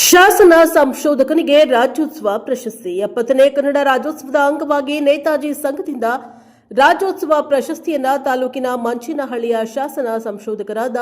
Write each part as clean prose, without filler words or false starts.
ಶಾಸನ ಸಂಶೋಧಕನಿಗೆ ರಾಜ್ಯೋತ್ಸವ ಪ್ರಶಸ್ತಿ 70ನೇ ಕನ್ನಡ ರಾಜ್ಯೋತ್ಸವದ ಅಂಗವಾಗಿ ನೇತಾಜಿ ಸಂಘದಿಂದ ರಾಜ್ಯೋತ್ಸವ ಪ್ರಶಸ್ತಿಯನ್ನ ತಾಲೂಕಿನ ಮಂಚೇನಹಳ್ಳಿಯ ಶಾಸನ ಸಂಶೋಧಕರಾದ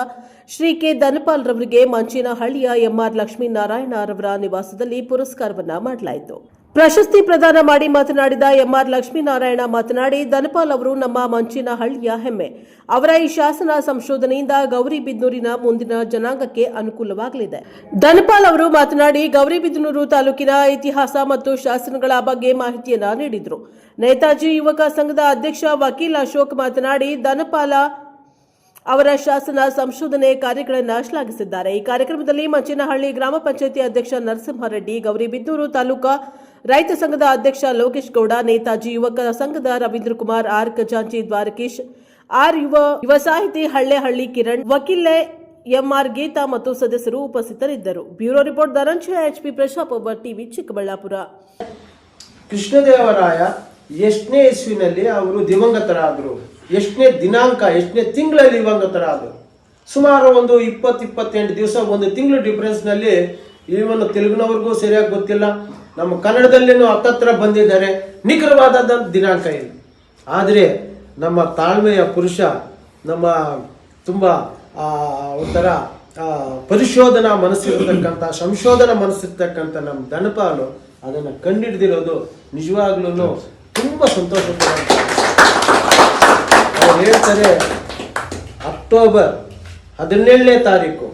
ಶ್ರೀ ಕೆ ಧನಪಾಲ್ ರವರಿಗೆ ಮಂಚೇನಹಳ್ಳಿಯ ಎಂಆರ್ ಲಕ್ಷ್ಮೀನಾರಾಯಣ ರವರ ನಿವಾಸದಲ್ಲಿ ಪುರಸ್ಕಾರವನ್ನ ಮಾಡಲಾಯಿತು. ಪ್ರಶಸ್ತಿ ಪ್ರದಾನ ಮಾಡಿ ಮಾತನಾಡಿದ ಎಂಆರ್ ಲಕ್ಷ್ಮೀನಾರಾಯಣ ಮಾತನಾಡಿ, ಧನಪಾಲ್ ಅವರು ನಮ್ಮ ಮಂಚೇನಹಳ್ಳಿಯ ಹೆಮ್ಮೆ. ಅವರ ಈ ಶಾಸನ ಸಂಶೋಧನೆಯಿಂದ ಗೌರಿಬಿದನೂರಿನ ಮುಂದಿನ ಜನಾಂಗಕ್ಕೆ ಅನುಕೂಲವಾಗಲಿದೆ. ಧನಪಾಲ್ ಅವರು ಮಾತನಾಡಿ, ಗೌರಿಬಿದನೂರು ತಾಲೂಕಿನ ಇತಿಹಾಸ ಮತ್ತು ಶಾಸನಗಳ ಬಗ್ಗೆ ಮಾಹಿತಿಯನ್ನ ನೀಡಿದರು. ನೇತಾಜಿ ಯುವಕ ಸಂಘದ ಅಧ್ಯಕ್ಷ ವಕೀಲ ಅಶೋಕ್ ಮಾತನಾಡಿ, ಧನಪಾಲ ಅವರ ಶಾಸನ ಸಂಶೋಧನೆ ಕಾರ್ಯಗಳನ್ನು ಶ್ಲಾಘಿಸಿದ್ದಾರೆ. ಈ ಕಾರ್ಯಕ್ರಮದಲ್ಲಿ ಮಂಚೇನಹಳ್ಳಿ ಗ್ರಾಮ ಪಂಚಾಯಿತಿ ಅಧ್ಯಕ್ಷ ನರಸಿಂಹರೆಡ್ಡಿ, ಗೌರಿಬಿದನೂರು ತಾಲೂಕಾ ರೈತ ಸಂಘದ ಅಧ್ಯಕ್ಷ ಲೋಕೇಶ್ ಗೌಡ, ನೇತಾಜಿ ಯುವಕ ಸಂಘದ ರವೀಂದ್ರ ಕುಮಾರ್, ಆರ್ ಖಜಾಂಚಿ ದ್ವಾರಕೀಶ್, ಆರ್ ಯುವ ಸಾಹಿತಿ ಹಳ್ಳೆಹಳ್ಳಿ ಕಿರಣ್, ವಕೀಲೆ ಎಂಆರ್ ಗೀತಾ ಮತ್ತು ಸದಸ್ಯರು ಉಪಸ್ಥಿತರಿದ್ದರು. ಬ್ಯೂರೋ ರಿಪೋರ್ಟ್ ಧನಂಜಯ ಎಚ್ಪಿ ಪ್ರಶಾಪ್ ಟಿವಿ ಚಿಕ್ಕಬಳ್ಳಾಪುರ. ಕೃಷ್ಣದೇವರಾಯ ಎಷ್ಟನೇ ಇಸ್ವಿನಲ್ಲಿ ಅವರು ದಿವಂಗತರಾದರು, ಎಷ್ಟನೇ ದಿನಾಂಕ, ಎಷ್ಟನೇ ತಿಂಗಳಲ್ಲಿ ದಿವಂಗತರಾದರು, ಸುಮಾರು ಒಂದು 20-28 ದಿವಸ, ಒಂದು ತಿಂಗಳು ಡಿಫ್ರೆನ್ಸ್ನಲ್ಲಿ. ಇವನು ತೆಲುಗಿನವ್ರಿಗೂ ಸರಿಯಾಗಿ ಗೊತ್ತಿಲ್ಲ, ನಮ್ಮ ಕನ್ನಡದಲ್ಲೇನೂ ಹತ್ತತ್ರ ಬಂದಿದ್ದಾರೆ, ನಿಖರವಾದ ದಿನಾಂಕ ಇಲ್ಲ. ಆದರೆ ನಮ್ಮ ತಾಳ್ಮೆಯ ಪುರುಷ, ನಮ್ಮ ತುಂಬ ಒಂಥರ ಪರಿಶೋಧನಾ ಮನಸ್ಸಿರ್ತಕ್ಕಂಥ, ಸಂಶೋಧನಾ ಮನಸ್ಸಿರ್ತಕ್ಕಂಥ ನಮ್ಮ ಧನಪಾಲು ಅದನ್ನು ಕಂಡುಹಿಡಿದಿರೋದು ನಿಜವಾಗ್ಲೂ ತುಂಬ ಸಂತೋಷಕರ. ಅವ್ರು ಹೇಳ್ತಾರೆ, ಅಕ್ಟೋಬರ್ 17ನೇ ತಾರೀಕು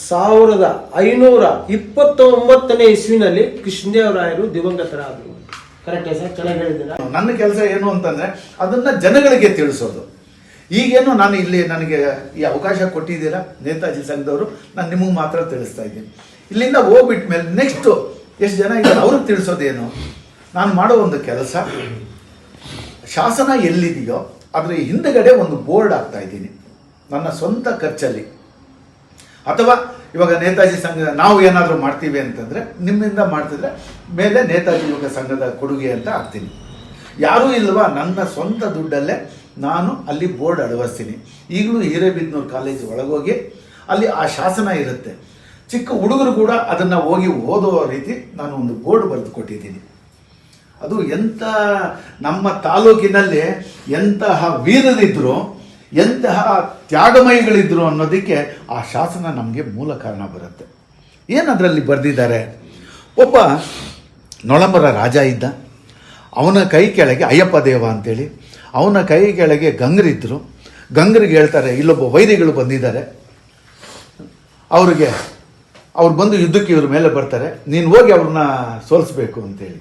1529ನೇ ಇಸ್ವಿನಲ್ಲಿ ಕೃಷ್ಣದೇವರಾಯರು ದಿವಂಗತರಾದರು. Correct sir? ಚೆನ್ನಾಗಿ ಹೇಳಿದ್ದೀರಾ. ನನ್ನ ಕೆಲಸ ಏನು ಅಂತಂದ್ರೆ ಅದನ್ನ ಜನಗಳಿಗೆ ತಿಳಿಸೋದು. ಈಗೇನು ನಾನು ಇಲ್ಲಿ ನನಗೆ ಈ ಅವಕಾಶ ಕೊಟ್ಟಿದ್ದೀರಾ ನೇತಾಜಿ ಸಂಘದವರು, ನಾನು ನಿಮಗೆ ಮಾತ್ರ ತಿಳಿಸ್ತಾ ಇದ್ದೀನಿ. ಇಲ್ಲಿಂದ ಹೋಗ್ಬಿಟ್ಟ ಮೇಲೆ ನೆಕ್ಸ್ಟ್ ಎಷ್ಟು ಜನ ಇದ್ದಾರೆ ಅವ್ರಿಗೆ ತಿಳಿಸೋದೇನು. ನಾನು ಮಾಡೋ ಒಂದು ಕೆಲಸ, ಶಾಸನ ಎಲ್ಲಿದೆಯೋ ಅದರ ಹಿಂದಗಡೆ ಒಂದು ಬೋರ್ಡ್ ಹಾಕ್ತಾ ಇದ್ದೀನಿ ನನ್ನ ಸ್ವಂತ ಖರ್ಚಲ್ಲಿ. ಅಥವಾ ಇವಾಗ ನೇತಾಜಿ ಸಂಘ ನಾವು ಏನಾದರೂ ಮಾಡ್ತೀವಿ ಅಂತಂದರೆ, ನಿಮ್ಮಿಂದ ಮಾಡ್ತಿದ್ರೆ ಮೇಲೆ ನೇತಾಜಿ ಯುವಕ ಸಂಘದ ಕೊಡುಗೆ ಅಂತ ಹಾಕ್ತೀನಿ. ಯಾರೂ ಇಲ್ವಾ, ನನ್ನ ಸ್ವಂತ ದುಡ್ಡಲ್ಲೇ ನಾನು ಅಲ್ಲಿ ಬೋರ್ಡ್ ಅಳವಡಿಸ್ತೀನಿ. ಈಗಲೂ ಹಿರೇಬಿದನೂರು ಕಾಲೇಜ್ ಒಳಗೋಗಿ ಅಲ್ಲಿ ಆ ಶಾಸನ ಇರುತ್ತೆ. ಚಿಕ್ಕ ಹುಡುಗರು ಕೂಡ ಅದನ್ನು ಹೋಗಿ ಓದೋ ರೀತಿ ನಾನು ಒಂದು ಬೋರ್ಡ್ ಬರೆದು ಕೊಟ್ಟಿದ್ದೀನಿ. ಅದು ಎಂಥ ನಮ್ಮ ತಾಲೂಕಿನಲ್ಲಿ ಎಂತಹ ವೀರರಿದ್ದರು, ಎಂತಹ ತ್ಯಾಗಮಯಿಗಳಿದ್ರು ಅನ್ನೋದಕ್ಕೆ ಆ ಶಾಸನ ನಮಗೆ ಮೂಲ ಕಾರಣ ಬರುತ್ತೆ. ಏನದರಲ್ಲಿ ಬರೆದಿದ್ದಾರೆ, ಒಬ್ಬ ನೊಳಂಬರ ರಾಜ ಇದ್ದ, ಅವನ ಕೈ ಕೆಳಗೆ ಅಯ್ಯಪ್ಪ ದೇವ ಅಂತೇಳಿ, ಅವನ ಕೈ ಕೆಳಗೆ ಗಂಗರಿದ್ದರು. ಗಂಗರಿಗೆ ಹೇಳ್ತಾರೆ, ಇಲ್ಲೊಬ್ಬ ವೈರಿಗಳು ಬಂದಿದ್ದಾರೆ, ಅವ್ರು ಬಂದು ಯುದ್ಧಕ್ಕೆ ಇವ್ರ ಮೇಲೆ ಬರ್ತಾರೆ, ನೀನು ಹೋಗಿ ಅವ್ರನ್ನ ಸೋಲಿಸ್ಬೇಕು ಅಂತೇಳಿ.